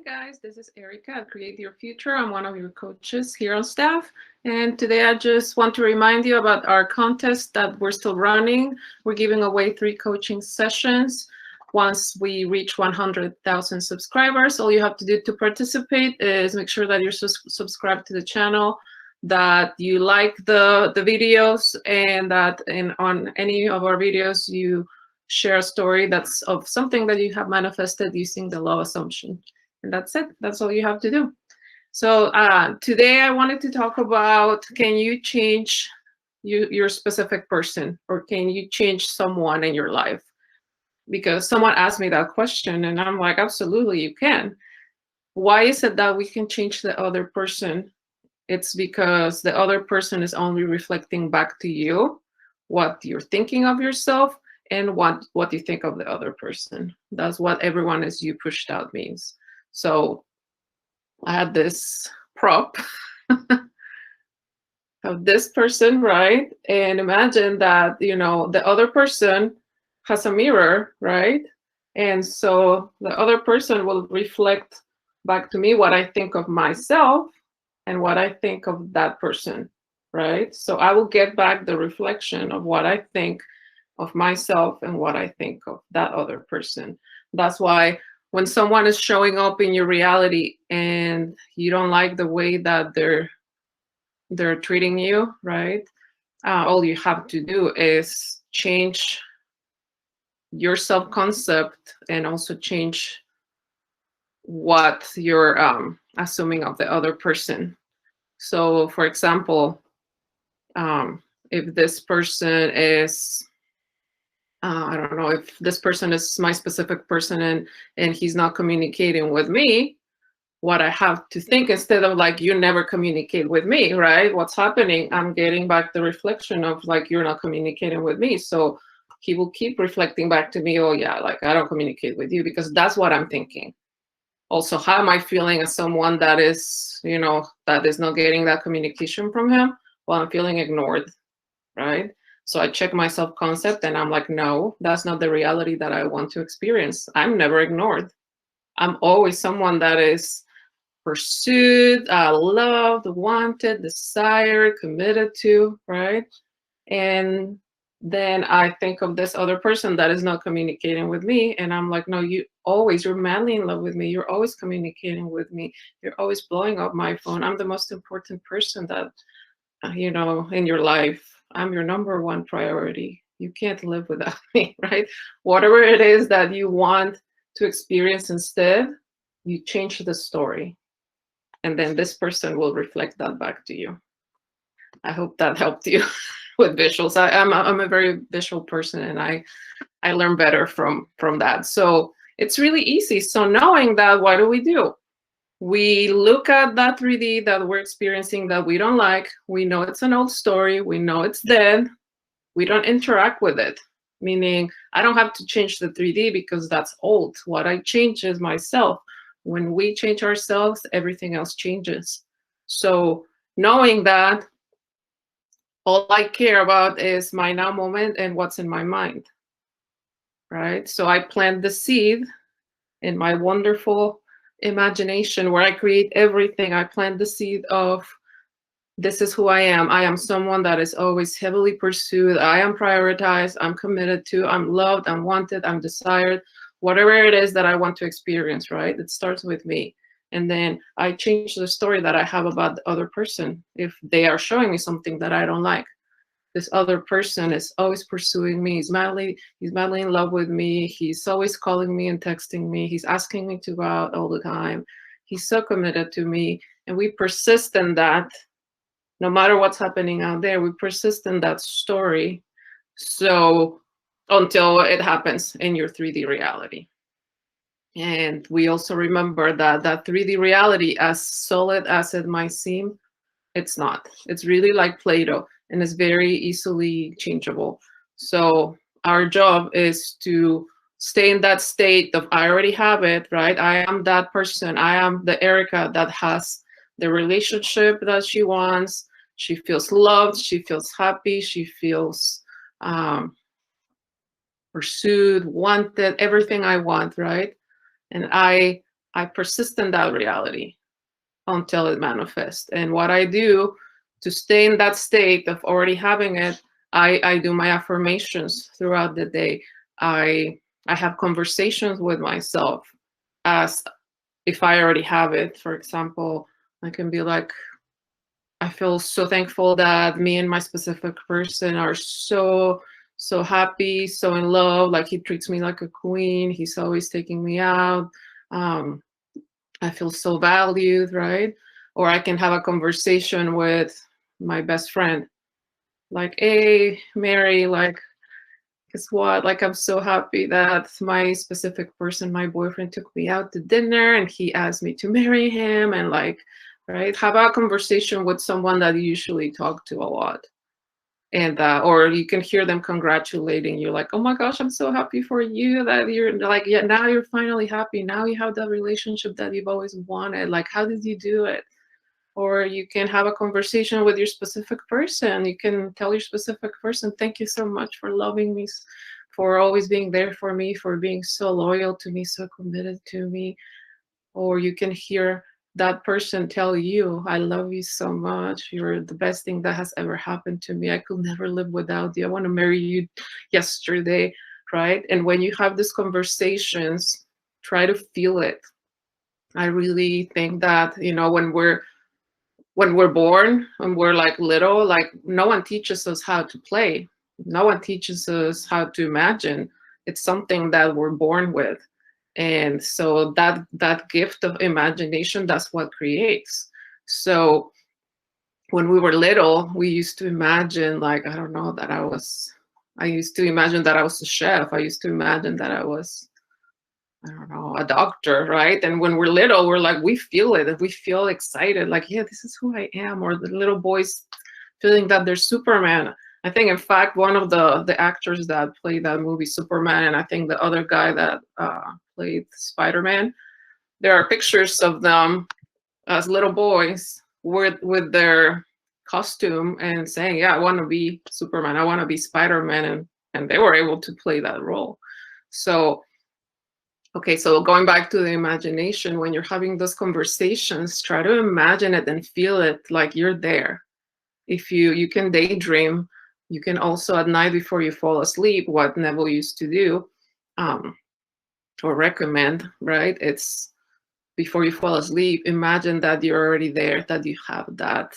guys, this is Erika at Create Your Future. I'm one of your coaches here on staff. And today I just want to remind you about our contest that we're still running. We're giving away 3 coaching sessions. Once we reach 100,000 subscribers, all you have to do to participate is make sure that you're subscribed to the channel, that you like the videos, and that on any of our videos you share a story that's of something that you have manifested using the law assumption. And that's it. That's all you have to do. So today I wanted to talk about, can you change your specific person, or can you change someone in your life? Because someone asked me that question and I'm like, absolutely, you can. Why is it that we can change the other person? It's because the other person is only reflecting back to you what you're thinking of yourself and what you think of the other person. That's what everyone is you pushed out means. So I had this prop of this person, right? And imagine that, you know, the other person has a mirror, right? And so the other person will reflect back to me what I think of myself and what I think of that person, right? So I will get back the reflection of what I think of myself and what I think of that other person. That's why when someone is showing up in your reality and you don't like the way that they're treating you, right? All you have to do is change your self-concept and also change what you're assuming of the other person. So, for example, if this person is I don't know, if this person is my specific person and he's not communicating with me, what I have to think, instead of like, you never communicate with me, right? What's happening? I'm getting back the reflection of like, you're not communicating with me. So he will keep reflecting back to me, oh yeah, like I don't communicate with you, because that's what I'm thinking. Also, how am I feeling as someone that is, you know, that is not getting that communication from him? Well, I'm feeling ignored, right? So I check my self-concept and I'm like, no, that's not the reality that I want to experience. I'm never ignored. I'm always someone that is pursued, loved, wanted, desired, committed to, right? And then I think of this other person that is not communicating with me, and I'm like, no, you're madly in love with me. You're always communicating with me. You're always blowing up my phone. I'm the most important person that, you know, in your life. I'm your number one priority. You can't live without me, right? Whatever it is that you want to experience instead, you change the story. And then this person will reflect that back to you. I hope that helped you with visuals. I'm a very visual person, and I learn better from that. So it's really easy. So knowing that, what do? We look at that 3D that we're experiencing that we don't like. We know it's an old story. We know it's dead. We don't interact with it, meaning I don't have to change the 3D because that's old. What I change is myself. When we change ourselves, everything else changes. So knowing that, all I care about is my now moment and what's in my mind, right? So I plant the seed in my wonderful imagination where I create everything. I plant the seed of, this is who I am. I am someone that is always heavily pursued. I am prioritized. I'm committed to. I'm loved. I'm wanted. I'm desired. Whatever it is that I want to experience, right? It starts with me. And then I change the story that I have about the other person. If they are showing me something that I don't like, this other person is always pursuing me. He's madly in love with me. He's always calling me and texting me. He's asking me to go out all the time. He's so committed to me. And we persist in that. No matter what's happening out there, we persist in that story. So until it happens in your 3D reality. And we also remember that that 3D reality, as solid as it might seem, it's not. It's really like Play-Doh, and it's very easily changeable. So our job is to stay in that state of, I already have it, right? I am that person. I am the Erika that has the relationship that she wants. She feels loved. She feels happy. She feels pursued, wanted, everything I want, right? And I I persist in that reality until it manifests. And what I do to stay in that state of already having it, I do my affirmations throughout the day. I have conversations with myself as if I already have it. For example, I can be like, I feel so thankful that me and my specific person are so happy, so in love. Like, he treats me like a queen. He's always taking me out. I feel so valued, right? Or I can have a conversation with my best friend, like, hey, Mary, like, guess what? Like, I'm so happy that my specific person, my boyfriend, took me out to dinner and he asked me to marry him. And like, right, have a conversation with someone that you usually talk to a lot. And or you can hear them congratulating you, like, oh my gosh, I'm so happy for you that you're like, yeah, now you're finally happy. Now you have the relationship that you've always wanted. Like, how did you do it? Or you can have a conversation with your specific person. You can tell your specific person, thank you so much for loving me, for always being there for me, for being so loyal to me, so committed to me. Or you can hear that person tell you, I love you so much. You're the best thing that has ever happened to me. I could never live without you. I want to marry you yesterday, right? And when you have these conversations, try to feel it. I really think that, you know, when we're born, when we're like little, like, no one teaches us how to play. No one teaches us how to imagine. It's something that we're born with. And so that gift of imagination, that's what creates. So when we were little, we used to imagine, like, I don't know, I used to imagine that I was a chef. I used to imagine that I was, I don't know, a doctor, right? And when we're little, we're like, we feel it, and we feel excited, like, yeah, this is who I am. Or the little boys feeling that they're Superman. I think, in fact, one of the actors that played that movie Superman, and I think the other guy that played Spider-Man, there are pictures of them as little boys with their costume and saying, yeah, I want to be Superman, I want to be Spider-Man, and they were able to play that role. So okay, so going back to the imagination, when you're having those conversations, try to imagine it and feel it like you're there. If you can daydream, you can also at night before you fall asleep, what Neville used to do, or recommend, right? It's before you fall asleep, imagine that you're already there, that you have that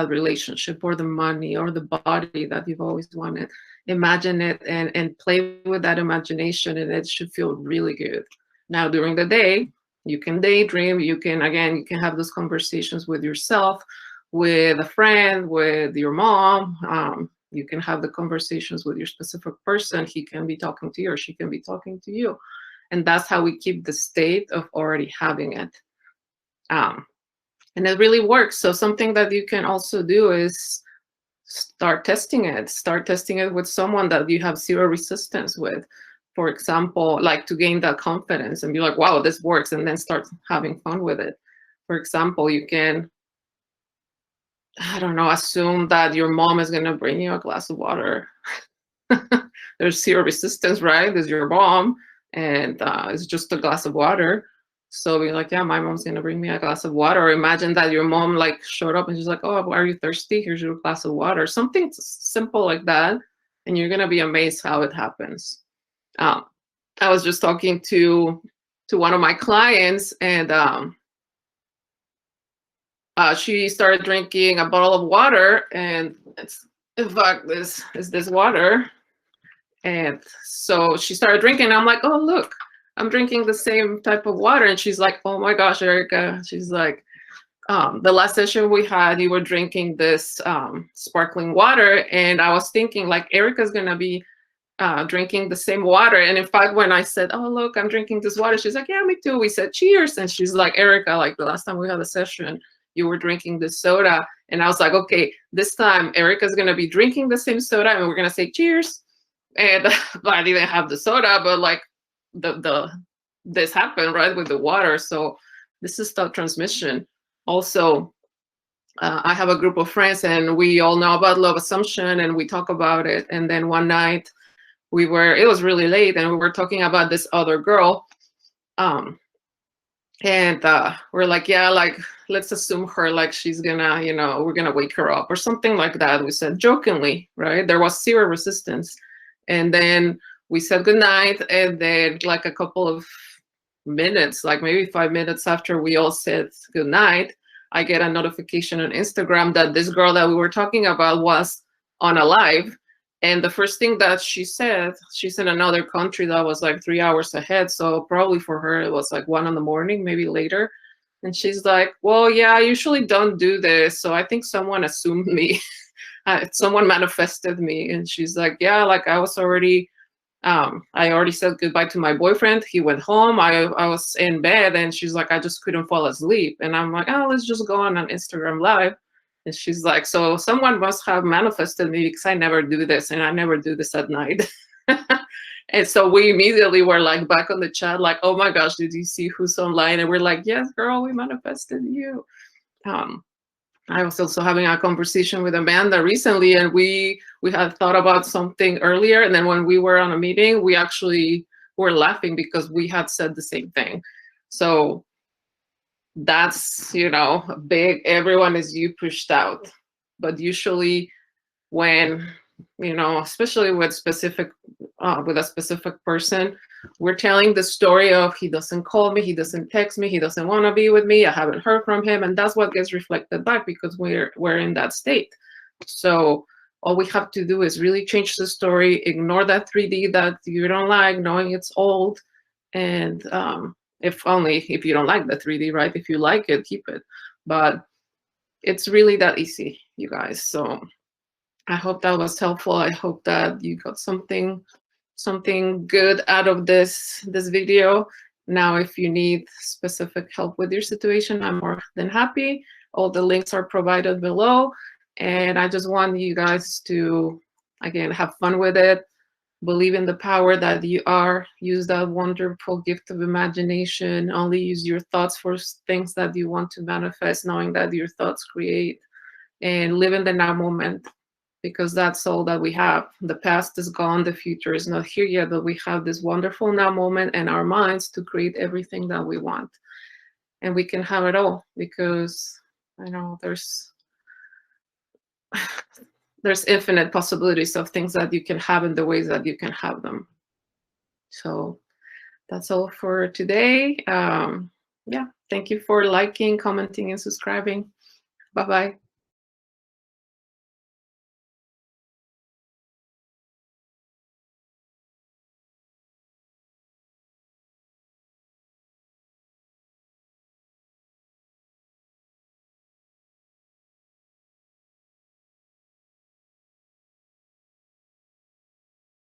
relationship, or the money, or the body that you've always wanted. Imagine it and play with that imagination, and it should feel really good. Now, during the day, you can daydream. You can have those conversations with yourself, with a friend, with your mom. You can have the conversations with your specific person. He can be talking to you, or she can be talking to you. And that's how we keep the state of already having it. And it really works. So something that you can also do is start testing it. Start testing it with someone that you have zero resistance with. For example, like, to gain that confidence and be like, wow, this works, and then start having fun with it. For example, you can, I don't know, assume that your mom is going to bring you a glass of water. There's zero resistance, right? There's your mom, and it's just a glass of water. So we're like, yeah, my mom's gonna bring me a glass of water. Or imagine that your mom like showed up and she's like, oh, are you thirsty? Here's your glass of water. Something simple like that, and you're gonna be amazed how it happens. I was just talking to one of my clients, and she started drinking a bottle of water, and it's, in fact, this is this water. And so she started drinking. I'm like, oh, look, I'm drinking the same type of water. And she's like, oh my gosh, Erika. She's like, the last session we had, you were drinking this sparkling water. And I was thinking, like, Erika's going to be drinking the same water. And in fact, when I said, oh, look, I'm drinking this water, she's like, yeah, me too. We said cheers. And she's like, Erika, like, the last time we had a session, you were drinking this soda. And I was like, okay, this time Erika's going to be drinking the same soda, and we're going to say cheers. And I didn't have the soda, but like this happened, right, with the water. So this is thought transmission. Also, I have a group of friends, and we all know about love assumption, and we talk about it. And then one night it was really late, and we were talking about this other girl. And we're like, yeah, like, let's assume her, like, she's gonna, you know, we're gonna wake her up or something like that. We said jokingly, right? There was zero resistance. And then we said goodnight. And then, like, a couple of minutes, like maybe 5 minutes after we all said goodnight, I get a notification on Instagram that this girl that we were talking about was on a live. And the first thing that she said, she's in another country that was like 3 hours ahead. So probably for her, it was like 1 in the morning, maybe later. And she's like, well, yeah, I usually don't do this. So I think someone assumed me. Someone manifested me. And she's like, yeah, like I already said goodbye to my boyfriend. He went home. I was in bed, and she's like, I just couldn't fall asleep. And I'm like, oh, let's just go on an Instagram live. And she's like, so someone must have manifested me because I never do this, and I never do this at night. And so we immediately were like back on the chat, like, oh my gosh, did you see who's online? And we're like, yes, girl, we manifested you. Um, I was also having a conversation with Amanda recently, and we had thought about something earlier, and then when we were on a meeting, we actually were laughing because we had said the same thing. So that's, you know, big. Everyone is you pushed out, but usually when, you know, especially with a specific person, we're telling the story of he doesn't call me, he doesn't text me, he doesn't want to be with me, I haven't heard from him, and that's what gets reflected back because we're in that state. So all we have to do is really change the story, ignore that 3D that you don't like, knowing it's old, and if you don't like the 3D, right? If you like it, keep it. But it's really that easy, you guys. So I hope that was helpful. I hope that you got something good out of this video. Now, if you need specific help with your situation, I'm more than happy. All the links are provided below. And I just want you guys to, again, have fun with it. Believe in the power that you are. Use that wonderful gift of imagination. Only use your thoughts for things that you want to manifest, knowing that your thoughts create. And live in the now moment, because that's all that we have. The past is gone, the future is not here yet, but we have this wonderful now moment and our minds to create everything that we want. And we can have it all because I know there's infinite possibilities of things that you can have in the ways that you can have them. So that's all for today. Yeah, thank you for liking, commenting, and subscribing. Bye-bye.